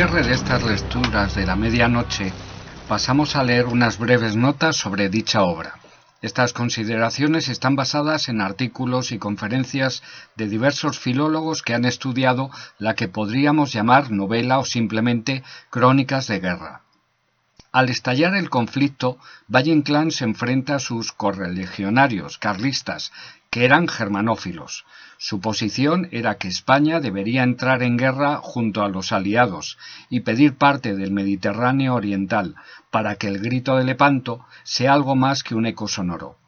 cierre de estas lecturas de la medianoche, pasamos a leer unas breves notas sobre dicha obra. Estas consideraciones están basadas en artículos y conferencias de diversos filólogos que han estudiado la que podríamos llamar novela o simplemente crónicas de guerra. Al estallar el conflicto, Valle-Inclán se enfrenta a sus correligionarios carlistas, que eran germanófilos. Su posición era que España debería entrar en guerra junto a los aliados y pedir parte del Mediterráneo oriental para que el grito de Lepanto sea algo más que un eco sonoro.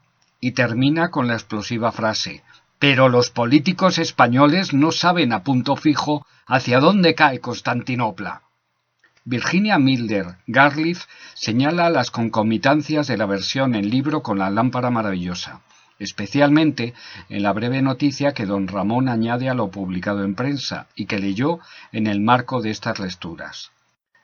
Y termina con la explosiva frase: «Pero los políticos españoles no saben a punto fijo hacia dónde cae Constantinopla». Virginia Milder Garliff señala las concomitancias de la versión en libro con la lámpara maravillosa, especialmente en la breve noticia que don Ramón añade a lo publicado en prensa y que leyó en el marco de estas lecturas.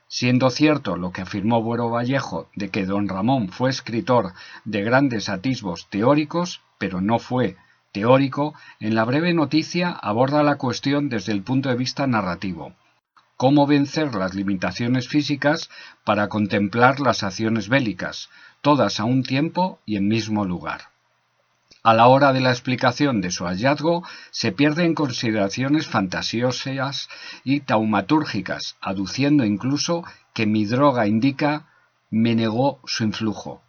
Siendo cierto lo que afirmó Buero Vallejo de que don Ramón fue escritor de grandes atisbos teóricos, pero no fue teórico, en la breve noticia aborda la cuestión desde el punto de vista narrativo. Cómo vencer las limitaciones físicas para contemplar las acciones bélicas, todas a un tiempo y en mismo lugar. A la hora de la explicación de su hallazgo se pierde en consideraciones fantasiosas y taumatúrgicas, aduciendo incluso que mi droga indica me negó su influjo.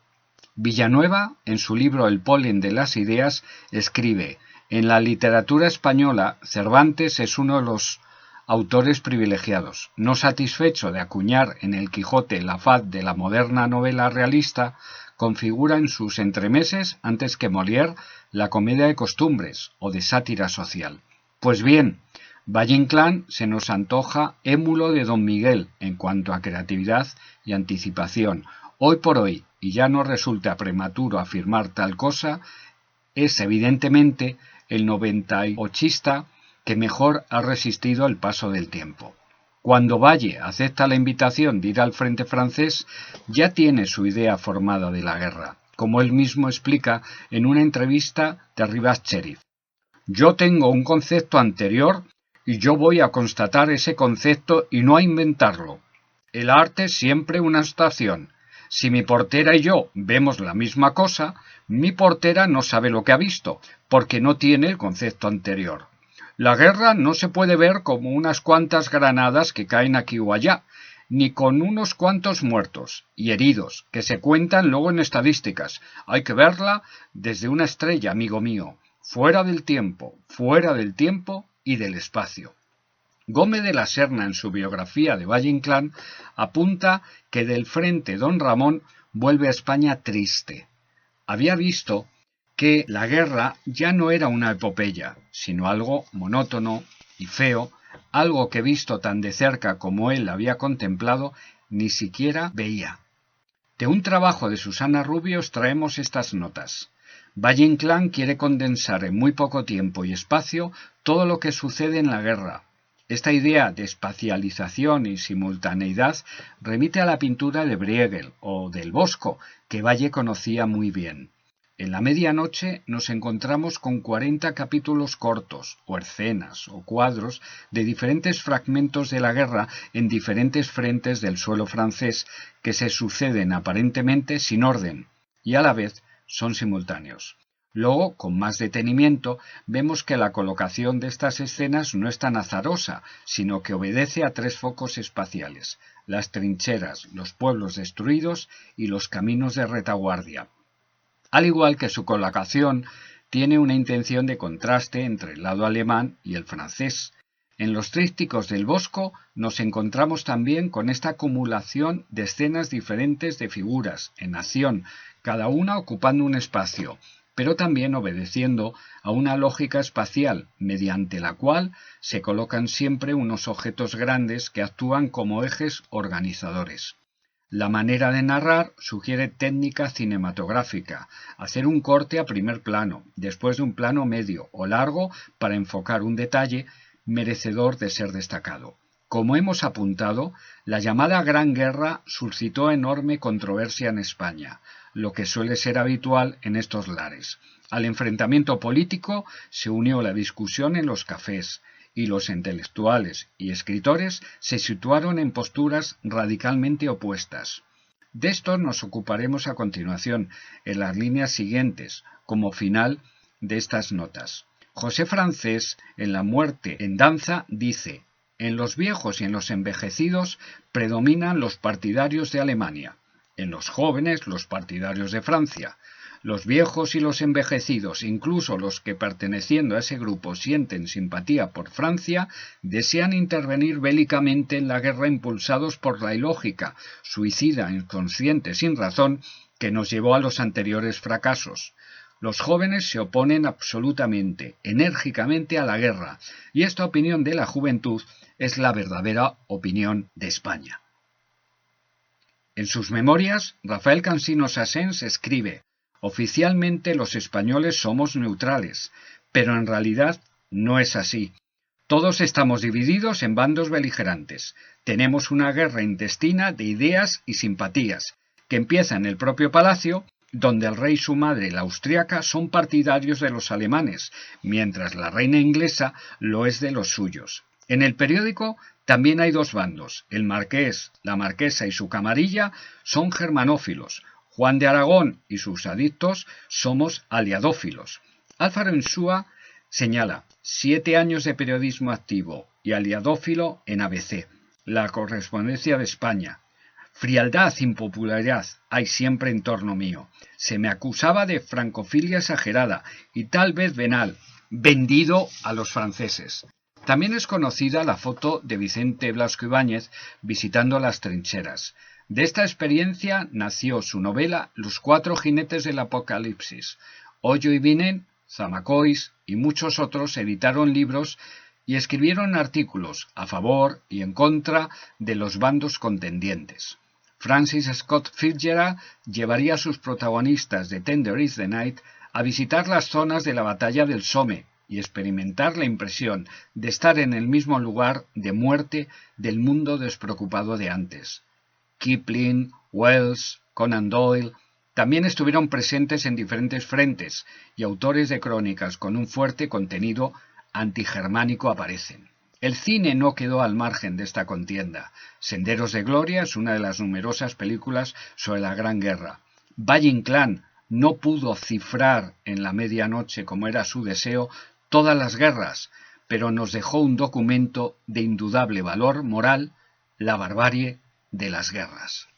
Villanueva, en su libro El polen de las ideas, escribe: «En la literatura española, Cervantes es uno de los autores privilegiados. No satisfecho de acuñar en el Quijote la faz de la moderna novela realista, configura en sus entremeses, antes que Molière, la comedia de costumbres o de sátira social». Pues bien, Valle-Inclán se nos antoja émulo de don Miguel en cuanto a creatividad y anticipación. Hoy por hoy, y ya no resulta prematuro afirmar tal cosa, es evidentemente el 98ista que mejor ha resistido el paso del tiempo. Cuando Valle acepta la invitación de ir al frente francés, ya tiene su idea formada de la guerra, como él mismo explica en una entrevista de Rivas Cherif. «Yo tengo un concepto anterior y yo voy a constatar ese concepto y no a inventarlo. El arte es siempre una estación. Si mi portera y yo vemos la misma cosa, mi portera no sabe lo que ha visto, porque no tiene el concepto anterior. La guerra no se puede ver como unas cuantas granadas que caen aquí o allá, ni con unos cuantos muertos y heridos que se cuentan luego en estadísticas. Hay que verla desde una estrella, amigo mío, fuera del tiempo y del espacio». Gómez de la Serna, en su biografía de Valle-Inclán, apunta que del frente don Ramón vuelve a España triste. Había visto que la guerra ya no era una epopeya, sino algo monótono y feo, algo que visto tan de cerca como él había contemplado, ni siquiera veía. De un trabajo de Susana Rubio traemos estas notas. Valle-Inclán quiere condensar en muy poco tiempo y espacio todo lo que sucede en la guerra. Esta idea de espacialización y simultaneidad remite a la pintura de Bruegel o del Bosco, que Valle conocía muy bien. En la medianoche nos encontramos con 40 capítulos cortos, o escenas, o cuadros, de diferentes fragmentos de la guerra en diferentes frentes del suelo francés que se suceden aparentemente sin orden, y a la vez son simultáneos. Luego, con más detenimiento, vemos que la colocación de estas escenas no es tan azarosa, sino que obedece a 3 focos espaciales: las trincheras, los pueblos destruidos y los caminos de retaguardia. Al igual que su colocación tiene una intención de contraste entre el lado alemán y el francés. En los trípticos del Bosco nos encontramos también con esta acumulación de escenas diferentes de figuras en acción, cada una ocupando un espacio, pero también obedeciendo a una lógica espacial, mediante la cual se colocan siempre unos objetos grandes que actúan como ejes organizadores. La manera de narrar sugiere técnica cinematográfica, hacer un corte a primer plano, después de un plano medio o largo para enfocar un detalle merecedor de ser destacado. Como hemos apuntado, la llamada Gran Guerra suscitó enorme controversia en España, lo que suele ser habitual en estos lares. Al enfrentamiento político se unió la discusión en los cafés, y los intelectuales y escritores se situaron en posturas radicalmente opuestas. De esto nos ocuparemos a continuación, en las líneas siguientes, como final de estas notas. José Francés, en La muerte en danza, dice: en los viejos y en los envejecidos predominan los partidarios de Alemania, en los jóvenes los partidarios de Francia. Los viejos y los envejecidos, incluso los que perteneciendo a ese grupo sienten simpatía por Francia, desean intervenir bélicamente en la guerra impulsados por la ilógica, suicida, inconsciente, sin razón, que nos llevó a los anteriores fracasos. Los jóvenes se oponen absolutamente, enérgicamente a la guerra, y esta opinión de la juventud es la verdadera opinión de España. En sus memorias, Rafael Cansino Sassens escribe: oficialmente los españoles somos neutrales, pero en realidad no es así. Todos estamos divididos en bandos beligerantes. Tenemos una guerra intestina de ideas y simpatías, que empieza en el propio palacio, donde el rey y su madre, la austriaca, son partidarios de los alemanes, mientras la reina inglesa lo es de los suyos. En el periódico también hay dos bandos. El marqués, la marquesa y su camarilla son germanófilos. Juan de Aragón y sus adictos somos aliadófilos. Álvaro Insúa señala: 7 años de periodismo activo y aliadófilo en ABC, La Correspondencia de España. Frialdad, impopularidad hay siempre en torno mío. Se me acusaba de francofilia exagerada y tal vez venal, vendido a los franceses. También es conocida la foto de Vicente Blasco Ibáñez visitando las trincheras. De esta experiencia nació su novela Los 4 jinetes del Apocalipsis. Ollo y Vinen, Zamacois y muchos otros editaron libros y escribieron artículos a favor y en contra de los bandos contendientes. Francis Scott Fitzgerald llevaría a sus protagonistas de Tender is the Night a visitar las zonas de la batalla del Somme y experimentar la impresión de estar en el mismo lugar de muerte del mundo despreocupado de antes. Kipling, Wells, Conan Doyle también estuvieron presentes en diferentes frentes y autores de crónicas con un fuerte contenido antigermánico aparecen. El cine no quedó al margen de esta contienda. Senderos de Gloria es una de las numerosas películas sobre la Gran Guerra. Valle Inclán no pudo cifrar en la medianoche, como era su deseo, todas las guerras, pero nos dejó un documento de indudable valor moral: la barbarie de las guerras.